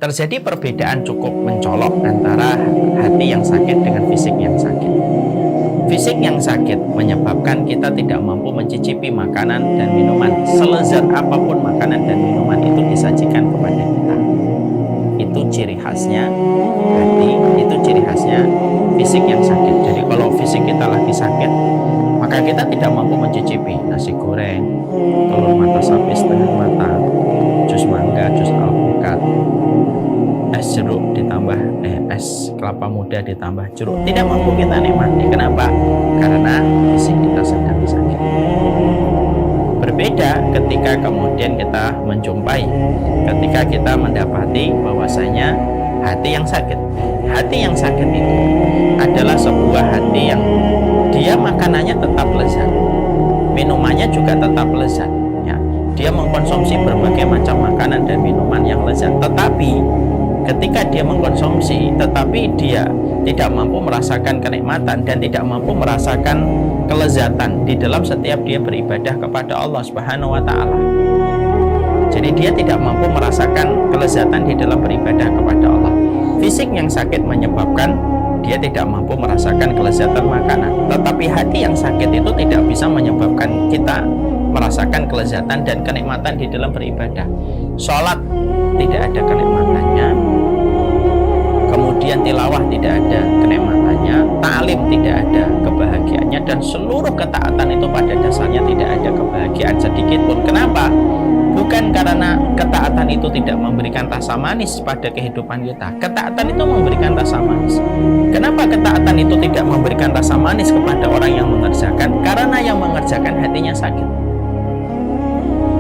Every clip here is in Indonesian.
terjadi perbedaan cukup mencolok antara hati yang sakit dengan fisik yang sakit. Fisik yang sakit menyebabkan kita tidak mampu mencicipi makanan dan minuman selezat apapun makanan dan minuman itu disajikan kepada kita. Itu ciri khasnya hati, itu ciri khasnya fisik yang sakit. Jadi kalau fisik kita lagi sakit, maka kita tidak mampu mencicipi nasi goreng, telur mata sapi setengah matang, jus mangga, jus alpukat, es jeruk ditambah es kelapa muda ditambah jeruk. Tidak mampu kita nikmati. Kenapa? Karena fisik kita sedang sakit. Berbeda ketika kemudian kita menjumpai, ketika kita mendapati bahwasanya hati yang sakit. Hati yang sakit itu adalah sebuah hati yang dia makanannya tetap lezat, minumannya juga tetap lezat, ya. Dia mengkonsumsi berbagai macam makanan dan minuman yang lezat, tetapi ketika dia mengkonsumsi, tetapi dia tidak mampu merasakan kenikmatan dan tidak mampu merasakan kelezatan di dalam setiap dia beribadah kepada Allah Subhanahu wa Ta'ala. Jadi dia tidak mampu merasakan kelezatan di dalam beribadah kepada Allah. Fisik yang sakit menyebabkan dia tidak mampu merasakan kelezatan makanan, tetapi hati yang sakit itu tidak bisa menyebabkan kita merasakan kelezatan dan kenikmatan di dalam beribadah. Sholat tidak ada kenikmatannya, kemudian tilawah tidak ada kenikmatannya, ta'lim tidak ada kebahagiaannya, dan seluruh ketaatan itu pada dasarnya tidak ada kebahagiaan sedikit pun. Kenapa? Bukan karena ketaatan itu tidak memberikan rasa manis pada kehidupan kita. Ketaatan itu memberikan rasa manis. Kenapa ketaatan itu tidak memberikan rasa manis kepada orang yang mengerjakan? Karena yang mengerjakan hatinya sakit.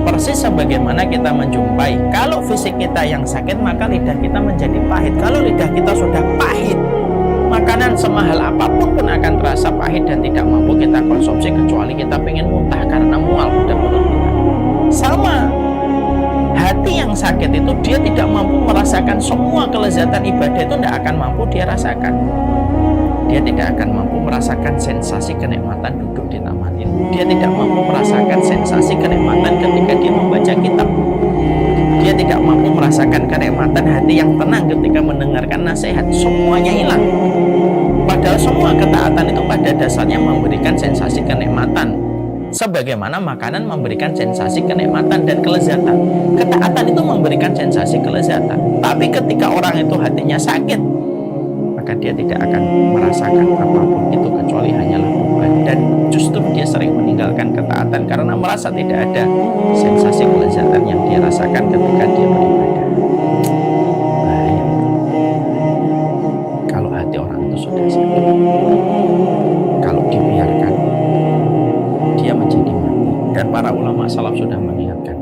Persis sebagaimana kita menjumpai, kalau fisik kita yang sakit, maka lidah kita menjadi pahit. Kalau lidah kita sudah pahit, makanan semahal apapun pun akan terasa pahit dan tidak mampu kita konsumsi, kecuali kita pengen muntah karena mual pada perut kita. Sama, hati yang sakit itu dia tidak mampu merasakan semua kelezatan ibadah, itu tidak akan mampu dia rasakan. Dia tidak akan mampu merasakan sensasi kenikmatan duduk di taman ilmu. Dia tidak mampu merasakan sensasi kenikmatan ketika dia membaca kitab. Dia tidak mampu merasakan kenikmatan hati yang tenang ketika mendengarkan nasihat. Semuanya hilang. Padahal semua ketaatan itu pada dasarnya memberikan sensasi kenikmatan, sebagaimana makanan memberikan sensasi kenikmatan dan kelezatan. Ketaatan itu memberikan sensasi kelezatan. Tapi ketika orang itu hatinya sakit, maka dia tidak akan merasakan apapun itu kecuali hanyalah beban, dan justru dia sering meninggalkan ketaatan karena merasa tidak ada sensasi kelezatan yang dia rasakan ketika dia beribadah. Bahaya kalau hati orang itu sudah sakit. Kalau dibiarkan, dia menjadi mati. Dan para ulama salaf sudah mengingatkan,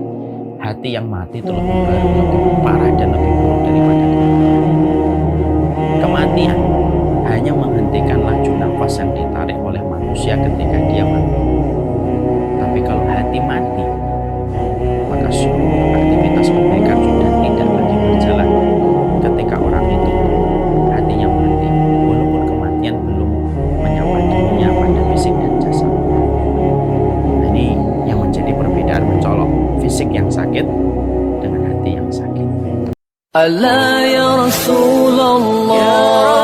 hati yang mati itu lebih baru, lebih parah dan lebih buruk daripada kematian. Hanya menghentikan laju nafas yang ditarik oleh manusia ketika dia mati. Tapi kalau hati mati, maka seluruh aktivitas kebaikan sudah tidak lagi berjalan. Ketika orang itu hatinya mati, walaupun kematian belum menyapa dirinya pada fisik dan jasad. Nah, ini yang menjadi perbedaan mencolok fisik yang sakit dengan hati yang sakit. Allah ya Rasulullah.